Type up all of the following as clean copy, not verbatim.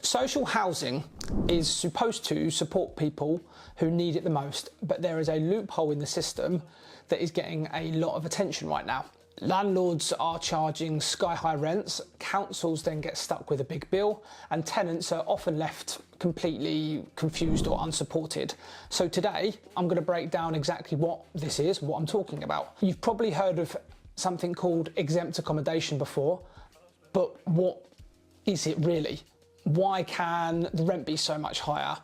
Social housing is supposed to support people who need it the most, but there is a loophole in the system that is getting a lot of attention right now. Landlords are charging sky-high rents, councils then get stuck with a big bill, and tenants are often left completely confused or unsupported. So today, I'm going to break down exactly what this is, what I'm talking about. You've probably heard of something called exempt accommodation before, but what is it really? Why can the rent be so much higher?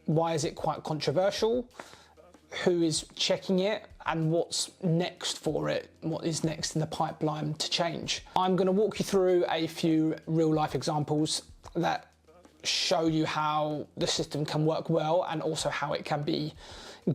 Why is it quite controversial? Who is checking it, and what's next for it? What is next in the pipeline to change? I'm going to walk you through a few real life examples that show you how the system can work well and also how it can be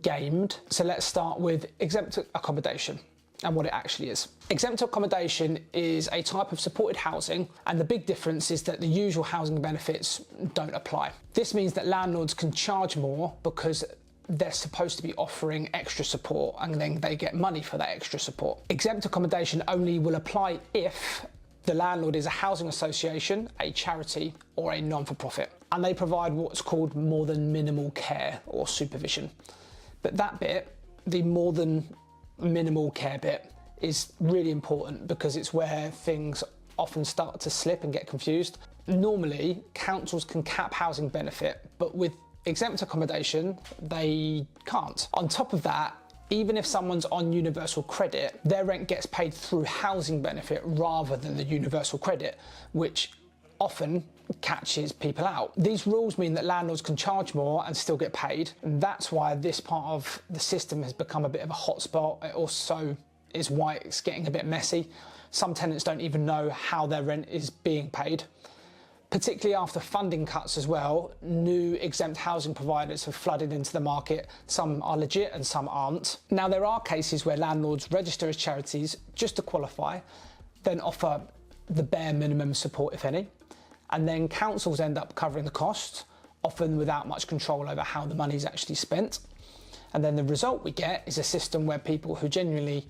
gamed. So let's start with exempt accommodation and what it actually is. Exempt accommodation is a type of supported housing, and the big difference is that the usual housing benefits don't apply. This means that landlords can charge more because they're supposed to be offering extra support, and then they get money for that extra support. Exempt accommodation only will apply if the landlord is a housing association, a charity, or a non-for-profit, and they provide what's called more than minimal care or supervision. But that bit, the more than minimal care bit, is really important because it's where things often start to slip and get confused. Normally, councils can cap housing benefit, but with exempt accommodation, they can't. On top of that, even if someone's on universal credit, their rent gets paid through housing benefit rather than the universal credit, which often catches people out. These rules mean that landlords can charge more and still get paid, and that's why this part of the system has become a bit of a hotspot. It also is why it's getting a bit messy. Some tenants don't even know how their rent is being paid. Particularly after funding cuts as well, new exempt housing providers have flooded into the market. Some are legit and some aren't. Now, there are cases where landlords register as charities just to qualify, then offer the bare minimum support, if any, and then councils end up covering the cost, often without much control over how the money is actually spent. And then the result we get is a system where people who genuinely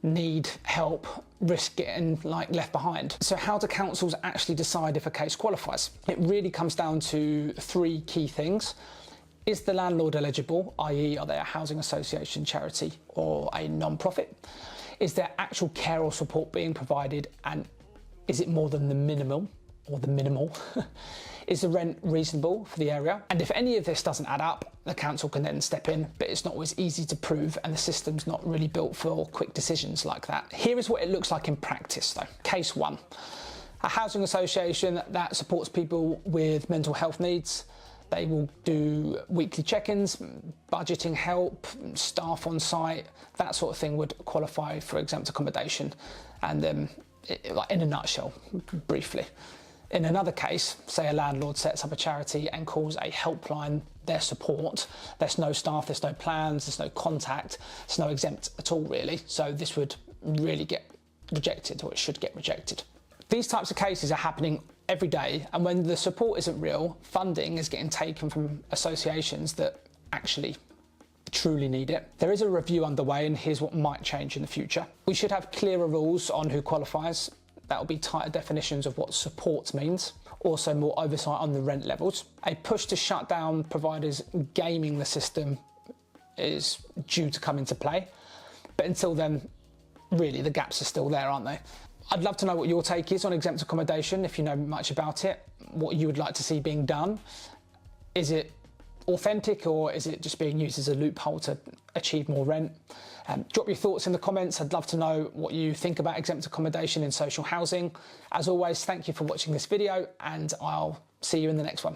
need help risk getting left behind. So how do councils actually decide if a case qualifies? It really comes down to three key things. Is the landlord eligible, i.e. are they a housing association, charity, or a non-profit? Is there actual care or support being provided, and is it more than the minimum or the minimal? Is the rent reasonable for the area? And if any of this doesn't add up, the council can then step in, but it's not always easy to prove, and the system's not really built for quick decisions like that. Here is what it looks like in practice though. Case one, a housing association that supports people with mental health needs. They will do weekly check-ins, budgeting help, staff on site, that sort of thing would qualify for exempt accommodation. And in a nutshell, briefly. In another case, say a landlord sets up a charity and calls a helpline their support. There's no staff, there's no plans, there's no contact, there's no exempt at all really. So this would really get rejected, or it should get rejected. These types of cases are happening every day, and when the support isn't real, funding is getting taken from associations that actually truly need it. There is a review underway, and here's what might change in the future. We should have clearer rules on who qualifies. That will be tighter definitions of what support means. Also more oversight on the rent levels. A push to shut down providers gaming the system is due to come into play. But until then, really, the gaps are still there, aren't they? I'd love to know what your take is on exempt accommodation, if you know much about it, what you would like to see being done. Is it authentic, or is it just being used as a loophole to achieve more rent? Drop your thoughts in the comments. I'd love to know what you think about exempt accommodation in social housing. As always, thank you for watching this video, and I'll see you in the next one.